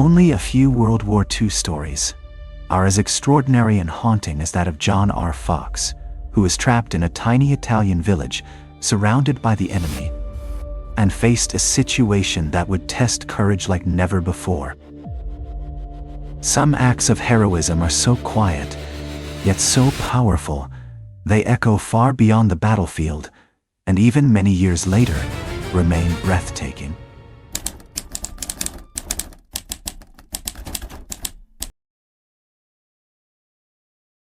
Only a few World War II stories are as extraordinary and haunting as that of John R. Fox, who was trapped in a tiny Italian village surrounded by the enemy and faced a situation that would test courage like never before. Some acts of heroism are so quiet, yet so powerful, they echo far beyond the battlefield, and even many years later, remain breathtaking.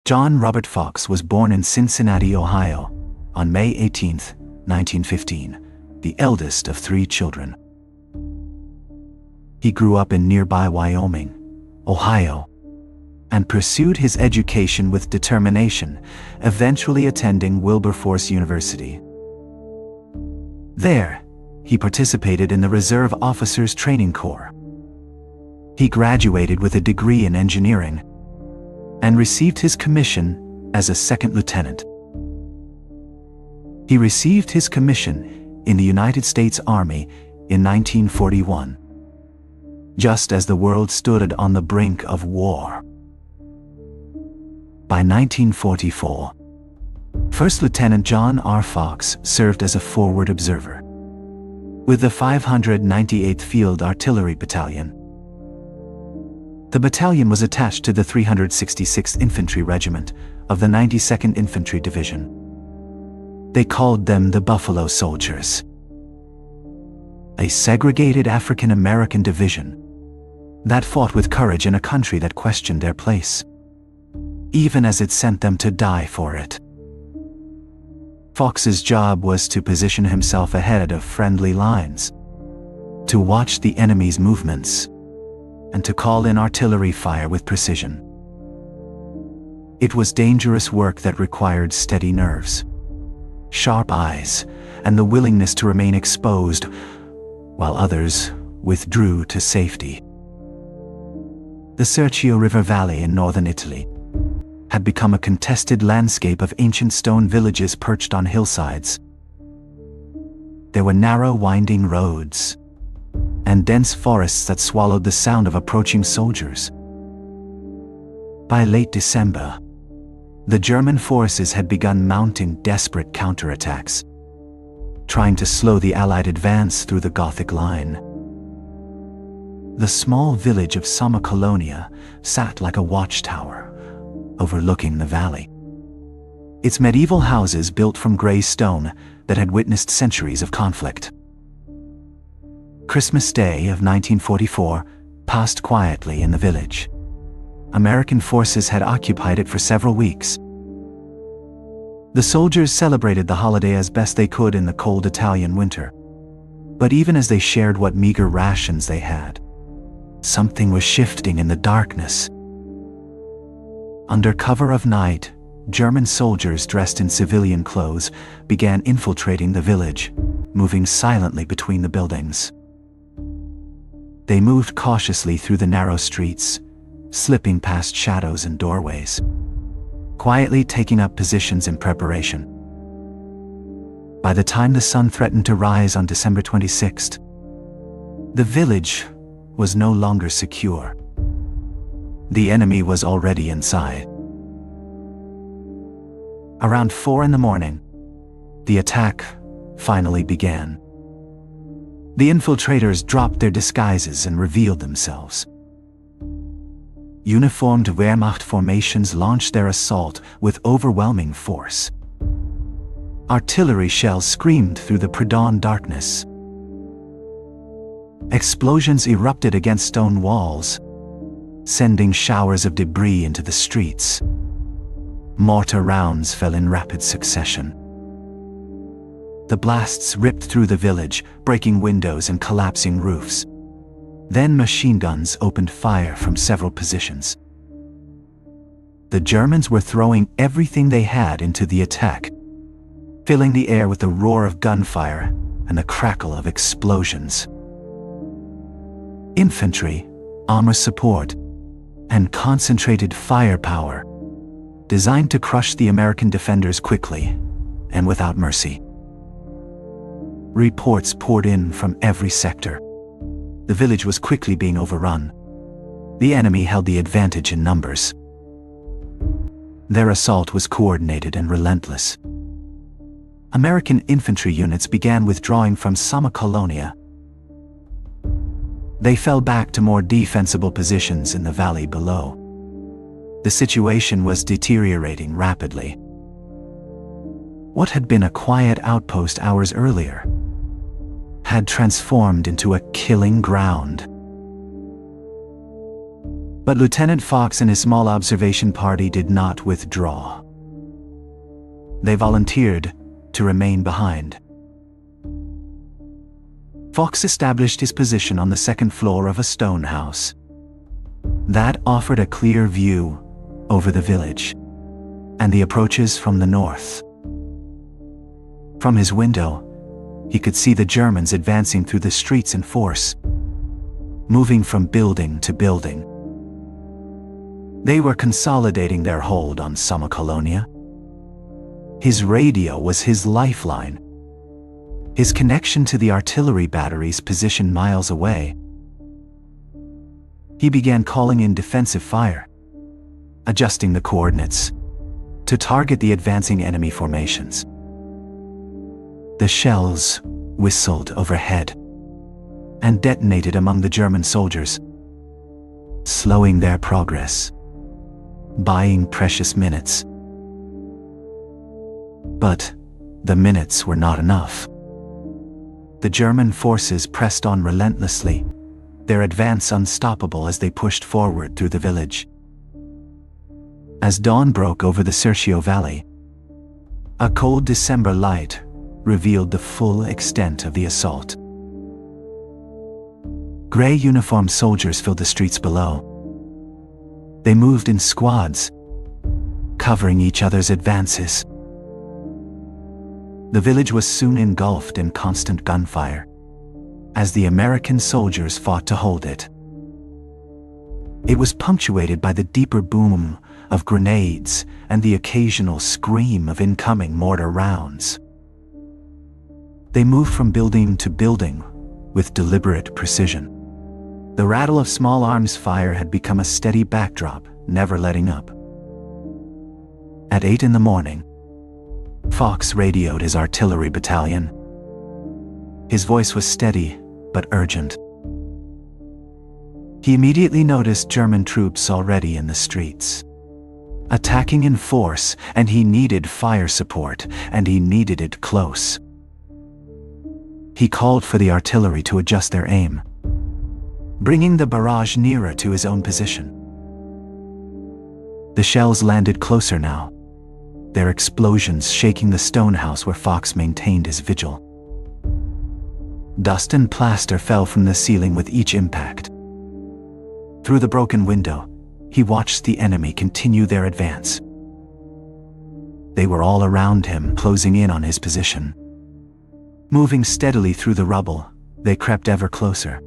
John Robert Fox was born in Cincinnati, Ohio, on May 18, 1915, the eldest of 3 children. He grew up in nearby Wyoming, Ohio, and pursued his education with determination, eventually attending Wilberforce University. There, he participated in the Reserve Officers Training Corps. He graduated with a degree in engineering and received his commission as a second lieutenant. He received his commission in the United States Army in 1941, just as the world stood on the brink of war. By 1944, First Lieutenant John R. Fox served as a forward observer with the 598th Field Artillery Battalion. The battalion was attached to the 366th Infantry Regiment of the 92nd Infantry Division. They called them the Buffalo Soldiers, a segregated African American division that fought with courage in a country that questioned their place, even as it sent them to die for it. Fox's job was to position himself ahead of friendly lines, to watch the enemy's movements, and to call in artillery fire with precision. It was dangerous work that required steady nerves, sharp eyes, and the willingness to remain exposed while others withdrew to safety. The Serchio River Valley in northern Italy had become a contested landscape of ancient stone villages perched on hillsides. There were narrow, winding roads and dense forests that swallowed the sound of approaching soldiers. By late December, the German forces had begun mounting desperate counterattacks, trying to slow the Allied advance through the Gothic line. The small village of Sommocolonia sat like a watchtower overlooking the valley. Its medieval houses built from gray stone that had witnessed centuries of conflict. Christmas Day of 1944 passed quietly in the village. American forces had occupied it for several weeks. The soldiers celebrated the holiday as best they could in the cold Italian winter. But even as they shared what meager rations they had, something was shifting in the darkness. Under cover of night, German soldiers dressed in civilian clothes began infiltrating the village, moving silently between the buildings. They moved cautiously through the narrow streets, slipping past shadows and doorways, quietly taking up positions in preparation. By the time the sun threatened to rise on December 26th, the village was no longer secure. The enemy was already inside. Around 4 a.m, the attack finally began. The infiltrators dropped their disguises and revealed themselves. Uniformed Wehrmacht formations launched their assault with overwhelming force. Artillery shells screamed through the pre-dawn darkness. Explosions erupted against stone walls, sending showers of debris into the streets. Mortar rounds fell in rapid succession. The blasts ripped through the village, breaking windows and collapsing roofs. Then machine guns opened fire from several positions. The Germans were throwing everything they had into the attack, filling the air with the roar of gunfire and the crackle of explosions. Infantry, armor support, and concentrated firepower, designed to crush the American defenders quickly and without mercy. Reports poured in from every sector. The village was quickly being overrun. The enemy held the advantage in numbers. Their assault was coordinated and relentless. American infantry units began withdrawing from Sommocolonia. They fell back to more defensible positions in the valley below. The situation was deteriorating rapidly. What had been a quiet outpost hours earlier had transformed into a killing ground. But Lieutenant Fox and his small observation party did not withdraw. They volunteered to remain behind. Fox established his position on the second floor of a stone house. That offered a clear view over the village and the approaches from the north. From his window, he could see the Germans advancing through the streets in force, moving from building to building. They were consolidating their hold on Sommocolonia. His radio was his lifeline, his connection to the artillery batteries positioned miles away. He began calling in defensive fire, adjusting the coordinates to target the advancing enemy formations. The shells whistled overhead and detonated among the German soldiers, slowing their progress, buying precious minutes. But the minutes were not enough. The German forces pressed on relentlessly, their advance unstoppable as they pushed forward through the village. As dawn broke over the Serchio Valley, a cold December light revealed the full extent of the assault. Gray uniformed soldiers filled the streets below. They moved in squads, covering each other's advances. The village was soon engulfed in constant gunfire, as the American soldiers fought to hold it. It was punctuated by the deeper boom of grenades and the occasional scream of incoming mortar rounds. They moved from building to building with deliberate precision. The rattle of small arms fire had become a steady backdrop, never letting up. At 8 in the morning, Fox radioed his artillery battalion. His voice was steady but urgent. He immediately noticed German troops already in the streets, attacking in force, and he needed fire support, and he needed it close. He called for the artillery to adjust their aim, bringing the barrage nearer to his own position. The shells landed closer now, their explosions shaking the stone house where Fox maintained his vigil. Dust and plaster fell from the ceiling with each impact. Through the broken window, he watched the enemy continue their advance. They were all around him, closing in on his position. Moving steadily through the rubble, they crept ever closer.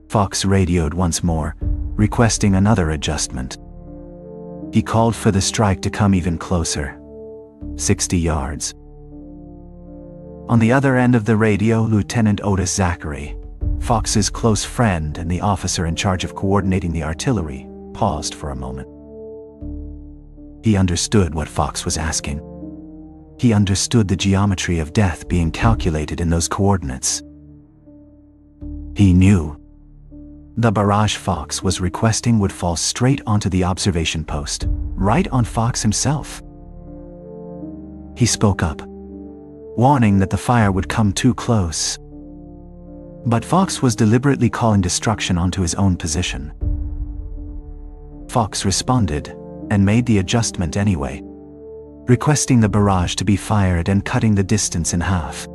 Fox radioed once more, requesting another adjustment. He called for the strike to come even closer, 60 yards. On the other end of the radio, Lieutenant Otis Zachary, Fox's close friend and the officer in charge of coordinating the artillery, paused for a moment. He understood what Fox was asking. He understood the geometry of death being calculated in those coordinates. He knew the barrage Fox was requesting would fall straight onto the observation post, right on Fox himself. He spoke up, warning that the fire would come too close. But Fox was deliberately calling destruction onto his own position. Fox responded and made the adjustment anyway, requesting the barrage to be fired and cutting the distance in half.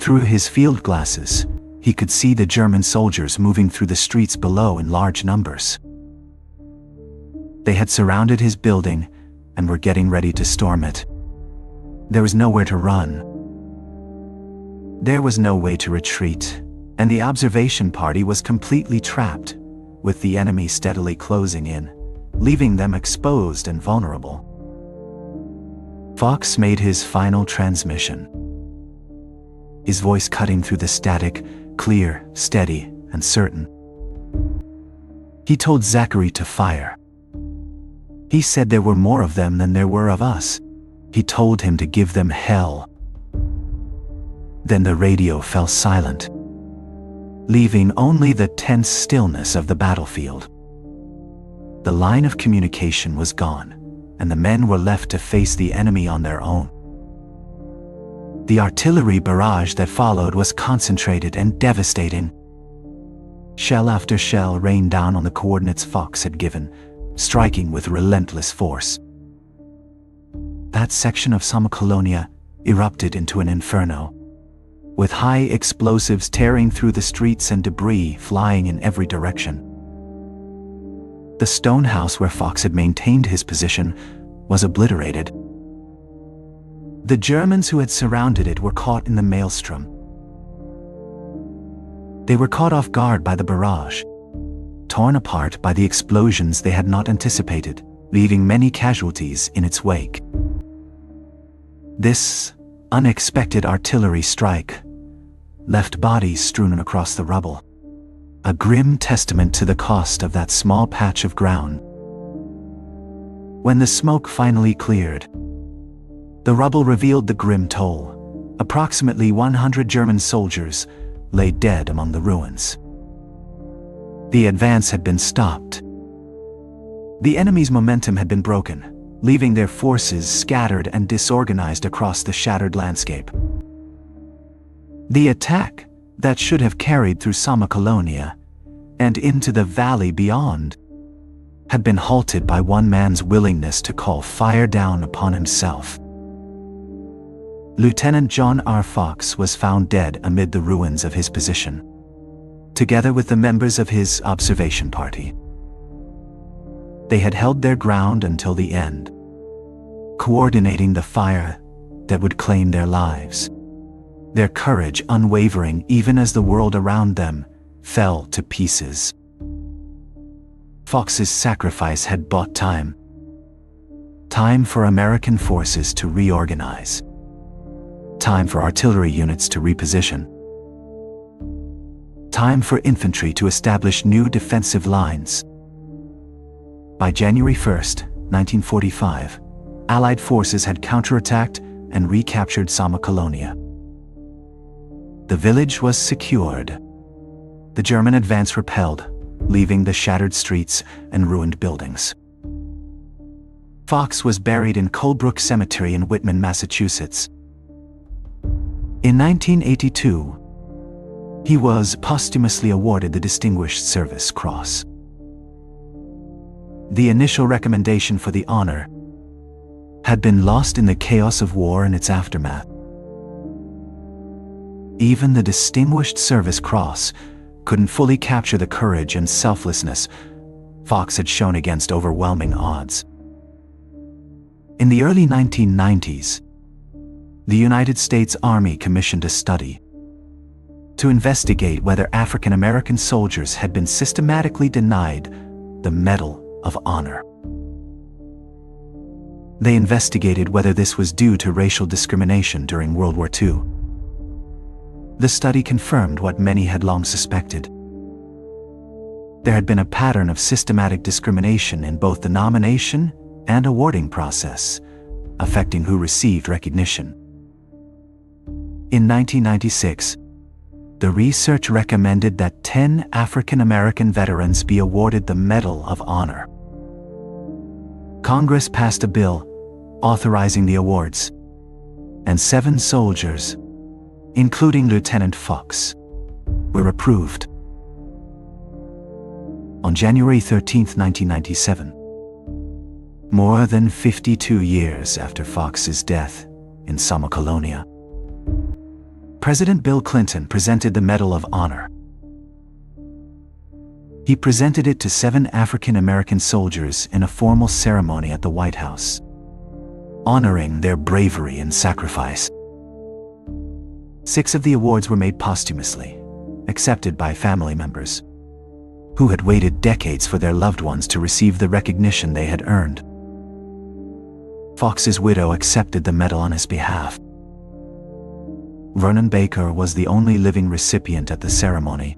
Through his field glasses, he could see the German soldiers moving through the streets below in large numbers. They had surrounded his building and were getting ready to storm it. There was nowhere to run. There was no way to retreat, and the observation party was completely trapped, with the enemy steadily closing in, leaving them exposed and vulnerable. Fox made his final transmission, his voice cutting through the static, clear, steady, and certain. He told Zachary to fire. He said there were more of them than there were of us. He told him to give them hell. Then the radio fell silent, leaving only the tense stillness of the battlefield. The line of communication was gone, and the men were left to face the enemy on their own. The artillery barrage that followed was concentrated and devastating. Shell after shell rained down on the coordinates Fox had given, striking with relentless force. That section of Sommocolonia erupted into an inferno, with high explosives tearing through the streets and debris flying in every direction. The stone house where Fox had maintained his position was obliterated. The Germans who had surrounded it were caught in the maelstrom. They were caught off guard by the barrage, torn apart by the explosions they had not anticipated, leaving many casualties in its wake. This unexpected artillery strike left bodies strewn across the rubble, a grim testament to the cost of that small patch of ground. When the smoke finally cleared, the rubble revealed the grim toll. Approximately 100 German soldiers lay dead among the ruins. The advance had been stopped. The enemy's momentum had been broken, leaving their forces scattered and disorganized across the shattered landscape. The attack that should have carried through Sommocolonia and into the valley beyond had been halted by one man's willingness to call fire down upon himself. Lieutenant John R. Fox was found dead amid the ruins of his position, together with the members of his observation party. They had held their ground until the end, coordinating the fire that would claim their lives, their courage unwavering even as the world around them fell to pieces. Fox's sacrifice had bought time. Time for American forces to reorganize. Time for artillery units to reposition. Time for infantry to establish new defensive lines. By January 1st, 1945, Allied forces had counterattacked and recaptured Sommocolonia. The village was secured. The German advance repelled, leaving the shattered streets and ruined buildings. Fox was buried in Colebrook Cemetery in Whitman, Massachusetts. In 1982, he was posthumously awarded the Distinguished Service Cross. The initial recommendation for the honor had been lost in the chaos of war and its aftermath. Even the Distinguished Service Cross couldn't fully capture the courage and selflessness Fox had shown against overwhelming odds. In the early 1990s, the United States Army commissioned a study to investigate whether African American soldiers had been systematically denied the Medal of Honor. They investigated whether this was due to racial discrimination during World War II. The study confirmed what many had long suspected. There had been a pattern of systematic discrimination in both the nomination and awarding process, affecting who received recognition. In 1996, the research recommended that 10 African American veterans be awarded the Medal of Honor. Congress passed a bill authorizing the awards, and 7 soldiers, including Lieutenant Fox, were approved. On January 13, 1997, more than 52 years after Fox's death in Sommocolonia, President Bill Clinton presented the Medal of Honor. He presented it to 7 African American soldiers in a formal ceremony at the White House, honoring their bravery and sacrifice. 6 of the awards were made posthumously, accepted by family members, who had waited decades for their loved ones to receive the recognition they had earned. Fox's widow accepted the medal on his behalf. Vernon Baker was the only living recipient at the ceremony.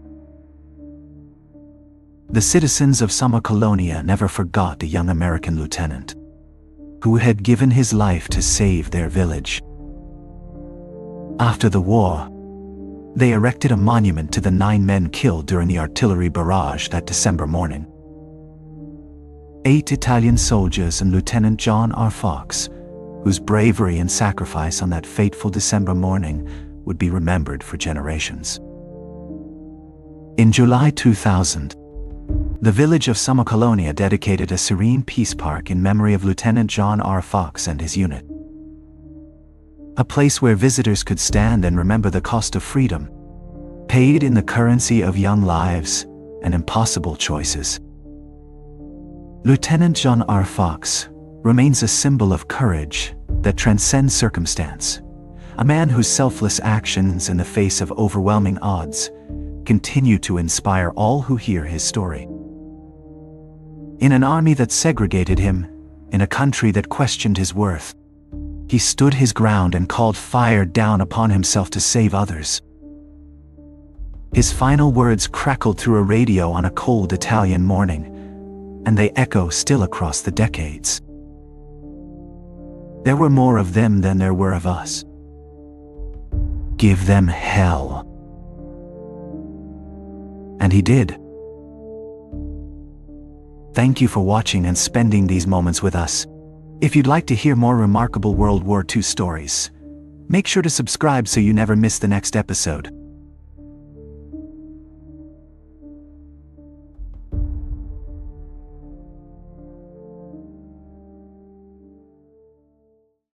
The citizens of Sommocolonia never forgot a young American lieutenant who had given his life to save their village. After the war, they erected a monument to the 9 men killed during the artillery barrage that December morning. 8 Italian soldiers and Lieutenant John R. Fox, whose bravery and sacrifice on that fateful December morning would be remembered for generations. In July 2000, the village of Sommocolonia dedicated a serene peace park in memory of Lieutenant John R. Fox and his unit. A place where visitors could stand and remember the cost of freedom, paid in the currency of young lives and impossible choices. Lieutenant John R. Fox remains a symbol of courage that transcends circumstance, a man whose selfless actions in the face of overwhelming odds continue to inspire all who hear his story. In an army that segregated him, in a country that questioned his worth, he stood his ground and called fire down upon himself to save others. His final words crackled through a radio on a cold Italian morning, and they echo still across the decades. There were more of them than there were of us. Give them hell. And he did. Thank you for watching and spending these moments with us. If you'd like to hear more remarkable World War II stories, make sure to subscribe so you never miss the next episode.